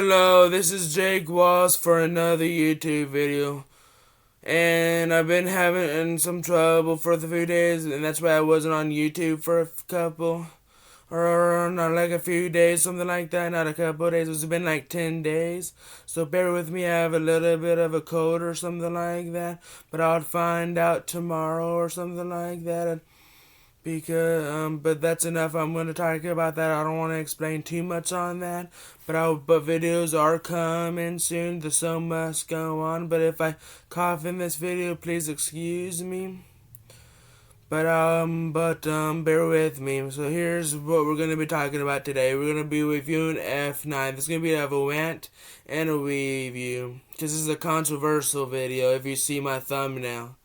Hello, this is Jake Walls for another YouTube video. And I've been having some trouble for the few days, and that's why I wasn't on YouTube for a couple, or not like a few days, something like that, not a couple of days. It's been like 10 days. So bear with me, I have a little bit of a cold or something like that, but I'll find out tomorrow or something like that. But that's enough. I'm going to talk about that. I don't want to explain too much on that. But videos are coming soon. The show must go on. But if I cough in this video, please excuse me. But bear with me. So here's what we're going to be talking about today. We're going to be reviewing F9. This is going to be a rant and a review. Because this is a controversial video if you see my thumbnail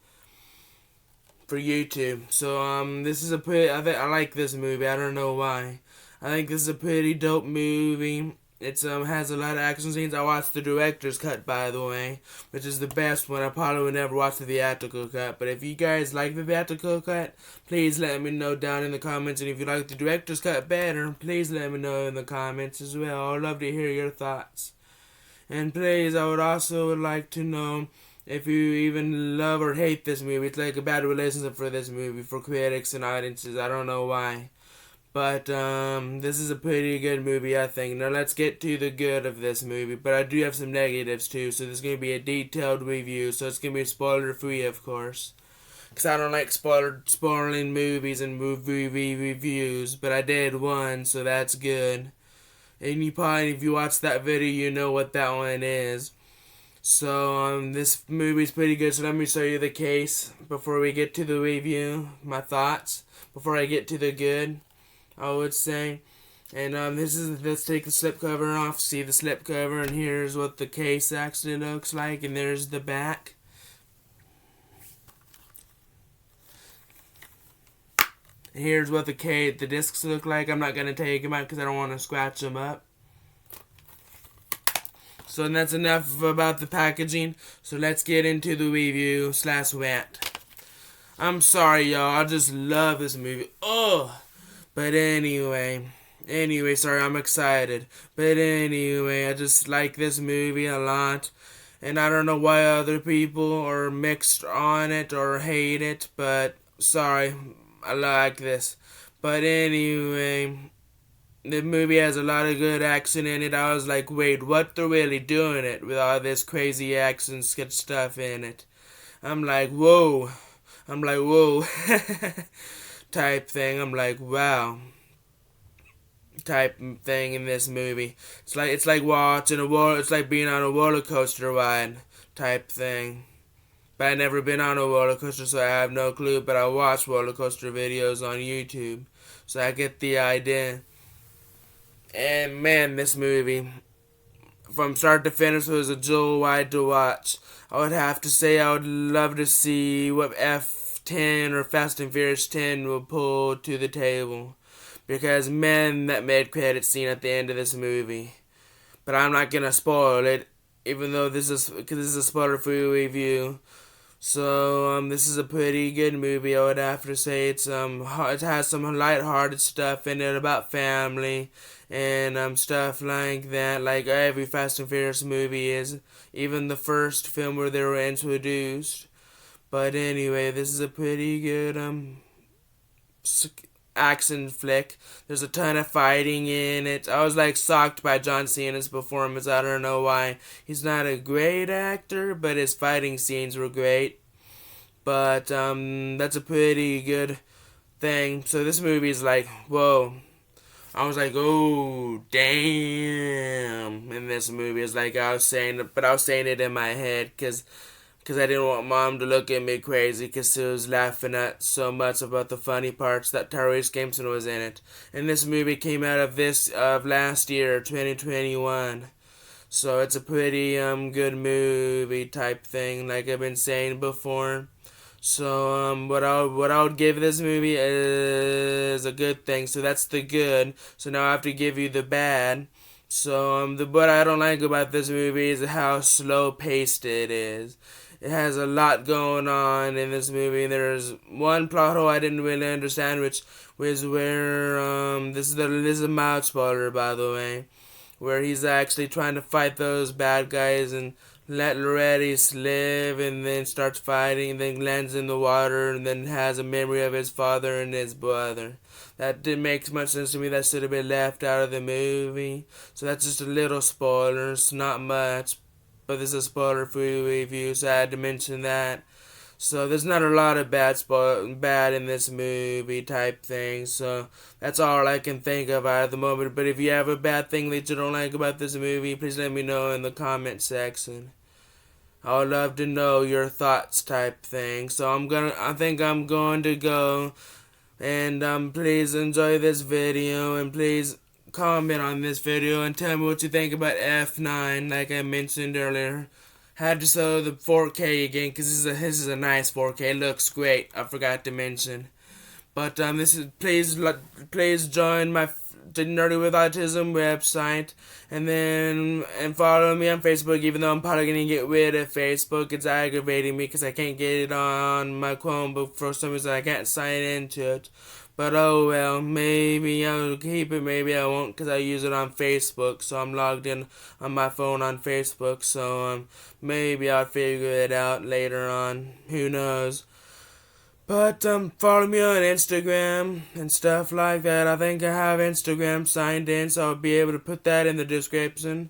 for YouTube. So this is a pretty. I like this movie. I don't know why. I think this is a pretty dope movie. It's has a lot of action scenes. I watched the director's cut, by the way, which is the best one. I probably would never watch the theatrical cut. But if you guys like the theatrical cut, please let me know down in the comments. And if you like the director's cut better, please let me know in the comments as well. I'd love to hear your thoughts. And please, I would also like to know if you even love or hate this movie. It's like a bad relationship for this movie, for critics and audiences. I don't know why. But this is a pretty good movie, I think. Now let's get to the good of this movie. But I do have some negatives too, so there's going to be a detailed review. So it's going to be spoiler free, of course. Because I don't like spoiling movies and movie reviews. But I did one, so that's good. And you probably, if you watch that video, you know what that one is. So, this movie's pretty good, so let me show you the case before we get to the review, my thoughts, before I get to the good, I would say. And, let's take the slipcover off, see the slipcover, and here's what the case actually looks like, and there's the back. And here's what the discs look like. I'm not going to take them out because I don't want to scratch them up. So that's enough about the packaging. So let's get into the review / rant. I'm sorry, y'all. I just love this movie. Oh, but anyway, sorry, I'm excited. But anyway, I just like this movie a lot. And I don't know why other people are mixed on it or hate it. But sorry, I like this. But anyway, the movie has a lot of good action in it. I was like, wait, what? They're really doing it with all this crazy action sketch stuff in it. I'm like, whoa. Type thing. I'm like, wow. Type thing in this movie. It's like watching it's like being on a roller coaster ride. Type thing. But I've never been on a roller coaster, so I have no clue. But I watch roller coaster videos on YouTube, so I get the idea. And man, this movie, from start to finish, was a joy to watch. I would have to say I would love to see what F10 or Fast and Furious 10 will pull to the table. Because man, that mid-credit scene at the end of this movie. But I'm not gonna spoil it, even though this is a spoiler-free review. So this is a pretty good movie. I would have to say it has some light-hearted stuff in it about family and stuff like that, like every Fast and Furious movie is, even the first film where they were introduced. But anyway, this is a pretty good action flick. There's a ton of fighting in it. I was like shocked by John Cena's performance. I don't know why. He's not a great actor, but his fighting scenes were great. But that's a pretty good thing. So this movie is like, whoa. I was like, oh, damn. In this movie, it's like I was saying it in my head because I didn't want Mom to look at me crazy because she was laughing at so much about the funny parts that Tyrese Gibson was in it. And this movie came out of last year, 2021. So it's a pretty good movie type thing, like I've been saying before. So what I would give this movie is a good thing. So that's the good. So now I have to give you the bad. So what I don't like about this movie is how slow paced it is. It has a lot going on in this movie. There's one plot hole I didn't really understand, which was where this is a mild spoiler, by the way, where he's actually trying to fight those bad guys and let Loretti's live, and then starts fighting, and then lands in the water, and then has a memory of his father and his brother. That didn't make much sense to me. That should have been left out of the movie. So that's just a little spoilers, not much, but this is a spoiler-free review, so I had to mention that. So there's not a lot of bad in this movie type thing. So that's all I can think of at the moment. But if you have a bad thing that you don't like about this movie, please let me know in the comment section. I would love to know your thoughts type thing. So I think I'm going to go. And please enjoy this video, and please comment on this video and tell me what you think about F9 like I mentioned earlier. Had to show the 4K again because this is a nice 4K. It looks great. I forgot to mention. But please join my Nerdy with Autism website, and follow me on Facebook. Even though I'm probably gonna get rid of Facebook, it's aggravating me because I can't get it on my Chromebook for some reason. I can't sign into it. But oh well, maybe I'll keep it, maybe I won't, because I use it on Facebook, so I'm logged in on my phone on Facebook, so maybe I'll figure it out later on, who knows. But follow me on Instagram and stuff like that. I think I have Instagram signed in, so I'll be able to put that in the description.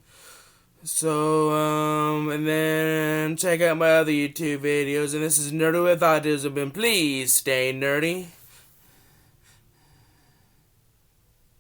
So, and then check out my other YouTube videos, and this is Nerdy with Autism, and please stay nerdy.